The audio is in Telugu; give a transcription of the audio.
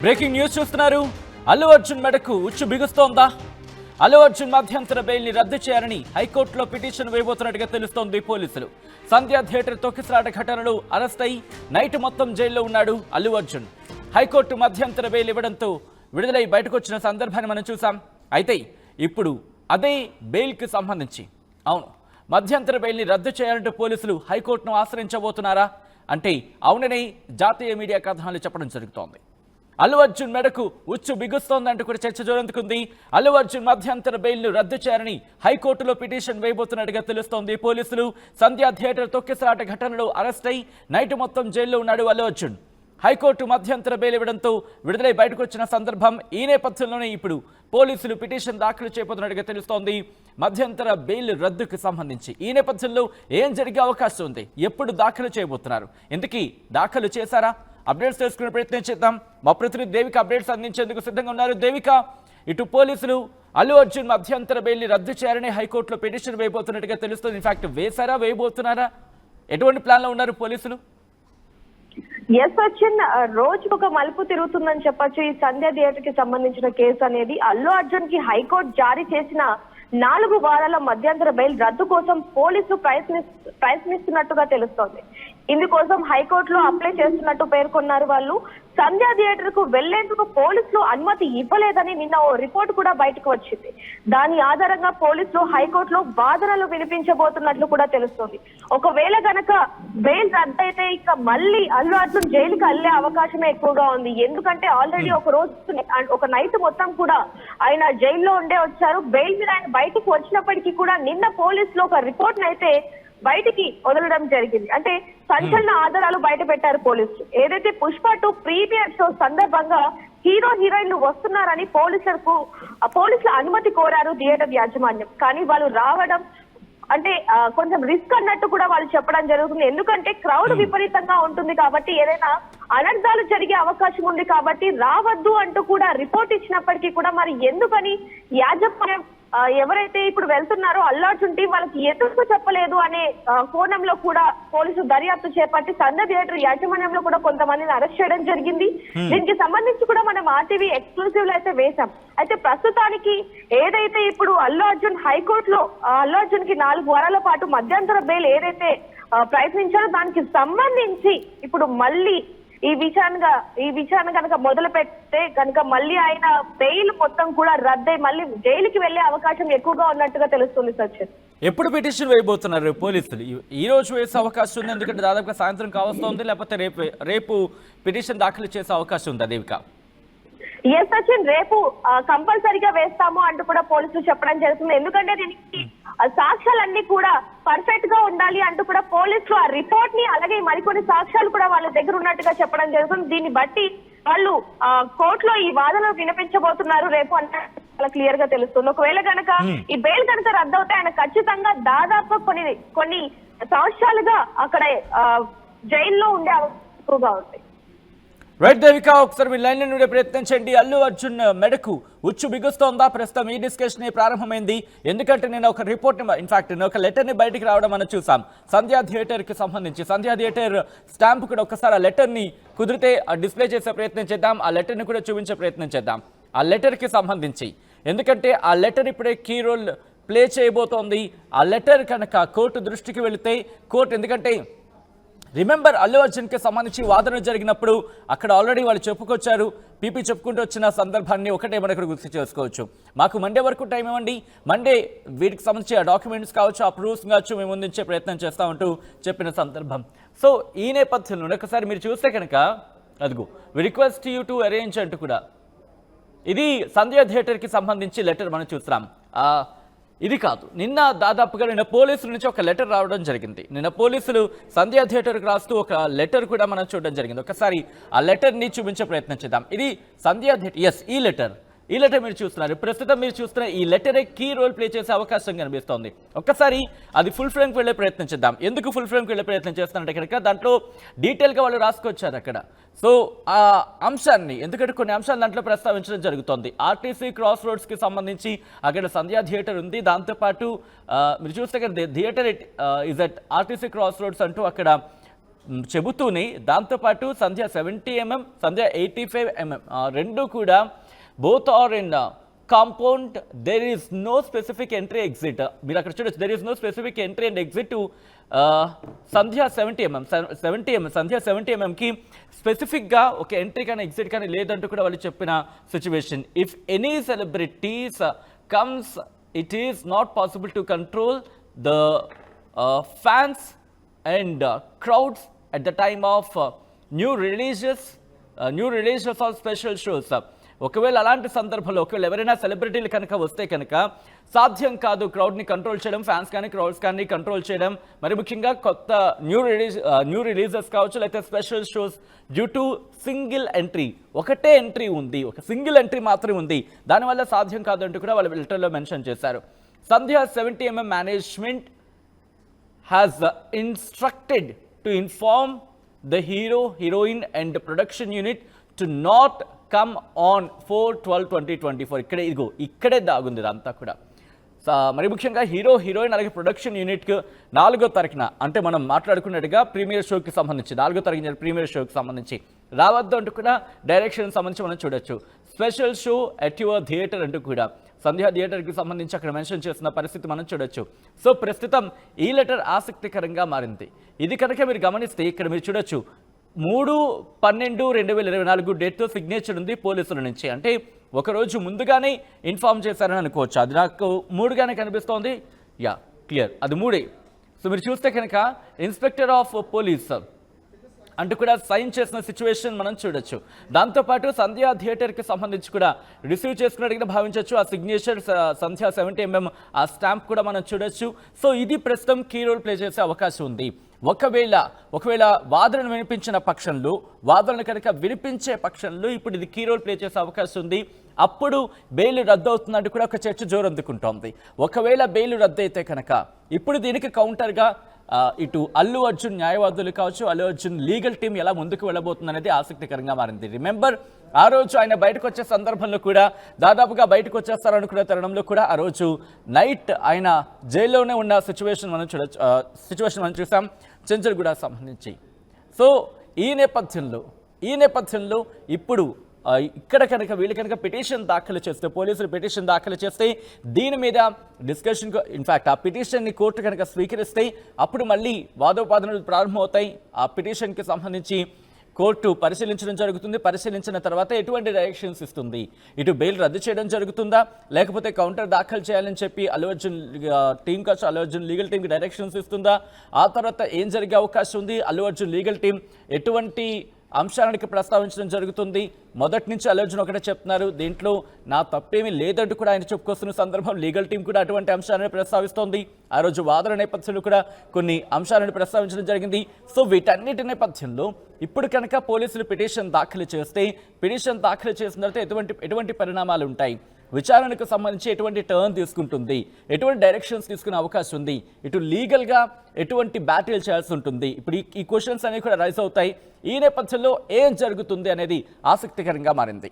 బ్రేకింగ్ న్యూస్ చూస్తున్నారు. అల్లు అర్జున్ మెడకు ఉచ్చు బిగుస్తోందా? అల్లు అర్జున్ మధ్యంతర బెయిల్ ని రద్దు చేయాలని హైకోర్టులో పిటిషన్ వేయబోతున్నట్టుగా తెలుస్తోంది. పోలీసులు సంధ్యా థియేటర్ తొక్కిసలాట ఘటనలో అరెస్ట్ అయి నైట్ మొత్తం జైల్లో ఉన్నాడు అల్లు అర్జున్. హైకోర్టు మధ్యంతర బెయిల్ ఇవ్వడంతో విడుదలై బయటకు వచ్చిన సందర్భాన్ని మనం చూసాం. అయితే ఇప్పుడు అదే బెయిల్కి సంబంధించి మధ్యంతర బెయిల్ని రద్దు చేయాలంటూ పోలీసులు హైకోర్టును ఆశ్రయించబోతున్నారా అంటే అవునని జాతీయ మీడియా కథనాలు చెప్పడం జరుగుతోంది. అల్లు అర్జున్ మెడకు ఉచ్చు బిగుస్తోందంటూ కూడా చర్చ జోరందుకుంది. అల్లు అర్జున్ మధ్యంతర బెయిల్ను రద్దు చేయాలని హైకోర్టులో పిటిషన్ వేయబోతున్నట్టుగా తెలుస్తోంది. పోలీసులు సంధ్యా థియేటర్ తొక్కిసలాట ఘటనలో అరెస్ట్ అయి నైట్ మొత్తం జైల్లో ఉన్నాడు అల్లు అర్జున్. హైకోర్టు మధ్యంతర బెయిల్ ఇవ్వడంతో విడుదలై బయటకు వచ్చిన సందర్భం. ఈ నేపథ్యంలోనే ఇప్పుడు పోలీసులు పిటిషన్ దాఖలు చేయబోతున్నట్టుగా తెలుస్తోంది మధ్యంతర బెయిల్ రద్దుకు సంబంధించి. ఈ నేపథ్యంలో ఏం జరిగే అవకాశం ఉంది, ఎప్పుడు దాఖలు చేయబోతున్నారు, ఇంతకీ దాఖలు చేశారా? అప్డేట్స్ తెలుసుకునే ప్రయత్నం చేద్దాం. మా ప్రతినిధి దేవిక అప్డేట్స్ అందించేందుకు సిద్ధంగా ఉన్నారు. దేవిక, ఇటు పోలీసులు అల్లు అర్జున్ మధ్యంతర బెయిల్ని రద్దు చేయాలని హైకోర్టులో పిటిషన్ వేయబోతున్నట్టుగా తెలుస్తుంది. ఇన్ఫాక్ట్ వేశారా, వేయబోతున్నారా, ఎటువంటి ప్లాన్లో ఉన్నారు పోలీసులు? సచిన్, రోజుకు ఒక మలుపు తిరుగుతుందని చెప్పొచ్చు. ఈ సంధ్యా థియేటర్ కి సంబంధించిన కేసు అనేది అల్లు అర్జున్ కి హైకోర్టు జారీ చేసిన 4 వారాల మధ్యంతర బెయిల్ రద్దు కోసం పోలీసులు ప్రయత్నిస్తున్నట్టుగా తెలుస్తోంది. ఇందుకోసం హైకోర్టులో అప్లై చేస్తున్నట్టు పేర్కొన్నారు వాళ్ళు. సంధ్యా థియేటర్ కు వెళ్లేందుకు పోలీసులు అనుమతి ఇవ్వలేదని నిన్న ఓ రిపోర్ట్ కూడా బయటకు వచ్చింది. దాని ఆధారంగా పోలీసులు హైకోర్టులో వాదనలు వినిపించబోతున్నట్లు కూడా తెలుస్తోంది. ఒకవేళ గనక బెయిల్ రద్దయితే ఇక మళ్ళీ అల్లు అర్జున్ జైలుకి వెళ్లే అవకాశమే ఎక్కువగా ఉంది. ఎందుకంటే ఆల్రెడీ ఒక నైట్ మొత్తం కూడా ఆయన జైల్లో ఉండే వచ్చారు. బెయిల్ మీద ఆయన బయటకు వచ్చినప్పటికీ కూడా నిన్న పోలీసులు ఒక రిపోర్ట్ అయితే బయటికి వదలడం జరిగింది. అంటే సంచలన ఆధారాలు బయట పెట్టారు పోలీసులు. ఏదైతే పుష్ప 2 ప్రీమియర్ షో సందర్భంగా హీరో హీరోయిన్లు వస్తున్నారని పోలీసులు అనుమతి కోరారు థియేటర్ యాజమాన్యం. కానీ వాళ్ళు రావడం అంటే కొంచెం రిస్క్ అన్నట్టు కూడా వాళ్ళు చెప్పడం జరుగుతుంది. ఎందుకంటే క్రౌడ్ విపరీతంగా ఉంటుంది కాబట్టి ఏదైనా అనర్థాలు జరిగే అవకాశం ఉంది కాబట్టి రావద్దు అంటూ కూడా రిపోర్ట్ ఇచ్చినప్పటికీ కూడా మరి ఎందుకని యాజమాన్యం ఎవరైతే ఇప్పుడు వెళ్తున్నారో అల్లు అర్జున్ టీం వాళ్ళకి ఎందుకు చెప్పలేదు అనే కోణంలో కూడా పోలీసులు దర్యాప్తు చేపట్టి సంధ్యా థియేటర్ యాజమాన్యంలో కూడా కొంతమందిని అరెస్ట్ చేయడం జరిగింది. దీనికి సంబంధించి కూడా మనం RTV ఎక్స్క్లూసివ్ లో అయితే వేశాం. అయితే ప్రస్తుతానికి ఏదైతే ఇప్పుడు అల్లు అర్జున్ హైకోర్టులో అల్లు అర్జున్ కి 4 వారాల పాటు మధ్యంతర బెయిల్ ఏదైతే ప్రయత్నించారో దానికి సంబంధించి ఇప్పుడు మళ్ళీ ఈ విచారణ కనుక మొదలు పెడితే కనుక మళ్ళీ ఆయన బెయిల్ మొత్తం కూడా రద్దై మళ్ళీ జైలుకి వెళ్లే అవకాశం ఎక్కువగా ఉన్నట్టుగా తెలుస్తుంది. సచిన్, ఎప్పుడు పిటిషన్ వేయబోతున్నారు పోలీసులు? ఈ రోజు వేసే అవకాశం ఉంది, ఎందుకంటే దాదాపుగా సాయంత్రం కావస్తోంది, లేకపోతే రేపు పిటిషన్ దాఖలు చేసే అవకాశం ఉందా దేవిక? సచిన్, రేపు కంపల్సరీగా వేస్తాము అంటూ కూడా పోలీసులు చెప్పడం జరుగుతుంది. ఎందుకంటే దీనికి సాక్ష్యాలన్నీ కూడా పర్ఫెక్ట్ గా ఉండాలి అంటూ కూడా పోలీసులు ఆ రిపోర్ట్ ని అలాగే మరికొన్ని సాక్ష్యాలు కూడా వాళ్ళ దగ్గర ఉన్నట్టుగా చెప్పడం జరుగుతుంది. దీన్ని బట్టి వాళ్ళు కోర్టులో ఈ వాదనలు వినిపించబోతున్నారు రేపు అంటే చాలా క్లియర్ గా తెలుస్తుంది. ఒకవేళ కనుక ఈ బెయిల్ కనుక రద్దవుతే ఆయన ఖచ్చితంగా దాదాపు కొన్ని సంవత్సరాలుగా అక్కడ జైల్లో ఉండే అవకాశంగా ఉంది. రైట్ దేవిక, ఒకసారి మీ లైన్ నుండి ప్రయత్నించండి. అల్లు అర్జున్ మెడకు ఉచ్చు బిగుస్తోందా? ప్రస్తుతం ఈ డిస్కషన్ ప్రారంభమైంది. ఎందుకంటే నేను ఒక రిపోర్ట్ ఇన్ఫాక్ట్ నేను ఒక లెటర్ని బయటికి రావడం మనం చూసాం సంధ్యా థియేటర్కి సంబంధించి. సంధ్యా థియేటర్ స్టాంప్ కూడా ఒకసారి ఆ లెటర్ని కుదిరితే డిస్ప్లే చేసే ప్రయత్నం చేద్దాం, ఆ లెటర్ని కూడా చూపించే ప్రయత్నం చేద్దాం. ఆ లెటర్కి సంబంధించి ఎందుకంటే ఆ లెటర్ ఇప్పుడే కీ రోల్ ప్లే చేయబోతోంది. ఆ లెటర్ కనుక కోర్టు దృష్టికి వెళితే కోర్టు, ఎందుకంటే రిమెంబర్ అల్లు అర్జున్కి సంబంధించి వాదన జరిగినప్పుడు అక్కడ ఆల్రెడీ వాళ్ళు చెప్పుకొచ్చారు, పీపీ చెప్పుకుంటూ వచ్చిన సందర్భాన్ని ఒకటే మనం ఇక్కడ గుర్తు చేసుకోవచ్చు. మాకు మండే వరకు టైం ఇవ్వండి, మండే వీటికి సంబంధించి ఆ డాక్యుమెంట్స్ కావచ్చు, ఆ ప్రూఫ్స్ కావచ్చు మేము ముందుంచే ప్రయత్నం చేస్తామంటూ చెప్పిన సందర్భం. సో ఈ నేపథ్యంలో ఒకసారి మీరు చూస్తే కనుక అదిగో రిక్వెస్ట్ యూ టు అరేంజ్ అంటూ కూడా ఇది సంధ్యా థియేటర్కి సంబంధించి లెటర్ మనం చూస్తున్నాం. ఇది కాదు, నిన్న పోలీసుల నుంచి ఒక లెటర్ రావడం జరిగింది. నిన్న పోలీసులు సంధ్యా థియేటర్కి రాస్తూ ఒక లెటర్ కూడా మనం చూడడం జరిగింది. ఒకసారి ఆ లెటర్ని చూపించే ప్రయత్నం చేద్దాం. ఇది సంధ్యా థియేటర్, ఈ లెటర్ మీరు చూస్తున్నారు. ప్రస్తుతం మీరు చూస్తున్న ఈ లెటరే కీ రోల్ ప్లే చేసే అవకాశం కనిపిస్తోంది. ఒక్కసారి అది ఫుల్ ఫ్రేమ్కి వెళ్ళే ప్రయత్నం చేద్దాం. ఎందుకు ఫుల్ ఫ్రేమ్కి వెళ్ళే ప్రయత్నం చేస్తానంటే కనుక దాంట్లో డీటెయిల్గా వాళ్ళు రాసుకొచ్చారు అక్కడ. సో ఆ అంశాన్ని, ఎందుకంటే కొన్ని అంశాలు దాంట్లో ప్రస్తావించడం జరుగుతోంది. ఆర్టీసీ క్రాస్ రోడ్స్కి సంబంధించి అక్కడ సంధ్యా థియేటర్ ఉంది. దాంతోపాటు మీరు చూస్తే కదా theatre is at RTC cross roads అంటూ అక్కడ చెబుతూనే దాంతోపాటు సంధ్య 70mm, సంధ్య 85mm రెండు కూడా both are in compound. There is no specific entry exit. మీరు అక్కడ చూడొచ్చు, there is no specific entry and exit to Sandhya 70mm. సంధ్య 70mmకి స్పెసిఫిక్గా ఒక ఎంట్రీ కానీ ఎగ్జిట్ కానీ లేదంటూ కూడా వాళ్ళు చెప్పిన situation. If any celebrities comes, it is not possible to control the fans and crowds at the time of new releases or special shows. ఒకవేళ అలాంటి సందర్భంలో ఒకవేళ ఎవరైనా సెలబ్రిటీలు కనుక వస్తే కనుక సాధ్యం కాదు క్రౌడ్ని కంట్రోల్ చేయడం, ఫ్యాన్స్ కానీ క్రౌడ్స్ కానీ కంట్రోల్ చేయడం. మరి ముఖ్యంగా కొత్త న్యూ రిలీజెస్ కావచ్చు, లేకపోతే special shows due to single entry, ఒకటే ఎంట్రీ ఉంది, ఒక సింగిల్ ఎంట్రీ మాత్రమే ఉంది, దానివల్ల సాధ్యం కాదంటూ కూడా వాళ్ళు లెటర్లో మెన్షన్ చేశారు. సంధ్య 70mm management has instructed to inform the hero, heroine and production unit to not come on 4/12/2024. ఇక్కడే దాగుంది ఇదంతా కూడా. మరి ముఖ్యంగా హీరో, హీరోయిన్ అలాగే ప్రొడక్షన్ యూనిట్కి 4వ తారీఖున, అంటే మనం మాట్లాడుకున్నట్టుగా ప్రీమియర్ షోకి సంబంధించి 4వ తారీఖున ప్రీమియర్ షోకి సంబంధించి రావద్దు అంటూ కూడా డైరెక్షన్ సంబంధించి మనం చూడొచ్చు. Special show at your theatre అంటూ కూడా సంధ్యా థియేటర్కి సంబంధించి అక్కడ మెన్షన్ చేసిన పరిస్థితి మనం చూడొచ్చు. సో ప్రస్తుతం ఈ లెటర్ ఆసక్తికరంగా మారింది. ఇది కనుక మీరు గమనిస్తే ఇక్కడ మీరు చూడొచ్చు 3/12/2024 డేట్తో సిగ్నేచర్ ఉంది పోలీసుల నుంచి. అంటే ఒకరోజు ముందుగానే ఇన్ఫార్మ్ చేశారని అనుకోవచ్చు. అది నాకు 3గానే కనిపిస్తోంది. యా, క్లియర్, అది 3. సో మీరు చూస్తే కనుక ఇన్స్పెక్టర్ ఆఫ్ పోలీస్ అంటూ కూడా సైన్ చేసిన సిచ్యువేషన్ మనం చూడొచ్చు. దాంతోపాటు సంధ్యా థియేటర్కి సంబంధించి కూడా రిసీవ్ చేసుకున్నట్టుగా భావించవచ్చు. ఆ సిగ్నేచర్ సంధ్య 70mm ఆ స్టాంప్ కూడా మనం చూడొచ్చు. సో ఇది ప్రస్తుతం కీ రోల్ ప్లే చేసే అవకాశం ఉంది. ఒకవేళ వాదనను వినిపించిన పక్షంలో, వాదనలు కనుక వినిపించే పక్షంలో ఇప్పుడు ఇది కీ రోల్ ప్లే చేసే అవకాశం ఉంది. అప్పుడు బెయిల్ రద్దు అవుతుందంటూ కూడా ఒక చర్చ జోరందుకుంటోంది. ఒకవేళ బెయిల్ రద్దు అయితే కనుక ఇప్పుడు దీనికి కౌంటర్గా ఇటు అల్లు అర్జున్ న్యాయవాదులు కావచ్చు, అల్లు అర్జున్ లీగల్ టీం ఎలా ముందుకు వెళ్ళబోతుంది అనేది ఆసక్తికరంగా మారింది. రిమెంబర్, ఆ రోజు ఆయన బయటకు వచ్చే సందర్భంలో కూడా దాదాపుగా బయటకు వచ్చేస్తారనుకునే తరుణంలో కూడా ఆ రోజు నైట్ ఆయన జైల్లోనే ఉన్న సిచ్యువేషన్ మనం చూసాం చెంచల్గూడ సంబంధించి. సో ఈ నేపథ్యంలో ఇప్పుడు ఇక్కడ కనుక వీళ్ళు కనుక పిటిషన్ దాఖలు చేస్తే, పోలీసులు పిటిషన్ దాఖలు చేస్తే దీని మీద డిస్కషన్, ఇన్ఫ్యాక్ట్ ఆ పిటిషన్ని కోర్టు కనుక స్వీకరిస్తే అప్పుడు మళ్ళీ వాదోపాదనలు ప్రారంభమవుతాయి. ఆ పిటిషన్కి సంబంధించి కోర్టు పరిశీలించడం జరుగుతుంది. పరిశీలించిన తర్వాత ఎటువంటి డైరెక్షన్స్ ఇస్తుంది, ఇటు బెయిల్ రద్దు చేయడం జరుగుతుందా, లేకపోతే కౌంటర్ దాఖలు చేయాలని చెప్పి అల్లు అర్జున్ టీం కావచ్చు, అల్లు అర్జున్ లీగల్ టీంకి డైరెక్షన్స్ ఇస్తుందా, ఆ తర్వాత ఏం జరిగే అవకాశం ఉంది, అల్లు అర్జున్ లీగల్ టీం ఎటువంటి అంశానికి ప్రస్తావించడం జరుగుతుంది. మొదటి నుంచి అల్లు అర్జున్ ఒకటే చెప్తున్నారు, దీంట్లో నా తప్పేమీ లేదంటూ కూడా ఆయన చెప్పుకొస్తున్న సందర్భం లీగల్ టీం కూడా అటువంటి అంశాలను ప్రస్తావిస్తోంది. ఆ రోజు వాదన నేపథ్యంలో కూడా కొన్ని అంశాలను ప్రస్తావించడం జరిగింది. సో వీటన్నిటి నేపథ్యంలో ఇప్పుడు కనుక పోలీసులు పిటిషన్ దాఖలు చేస్తే, పిటిషన్ దాఖలు చేసిన తర్వాత ఎటువంటి పరిణామాలు ఉంటాయి, విచారణకు సంబంధించి ఎటువంటి టర్న్ తీసుకుంటుంది, ఎటువంటి డైరెక్షన్స్ తీసుకునే అవకాశం ఉంది, ఇటు లీగల్గా ఎటువంటి బ్యాటిల్ చేయాల్సి ఉంటుంది, ఇప్పుడు ఈ క్వశ్చన్స్ అనేవి కూడా రైజ్ అవుతాయి. ఈ నేపథ్యంలో ఏం జరుగుతుంది అనేది ఆసక్తికరంగా మారింది.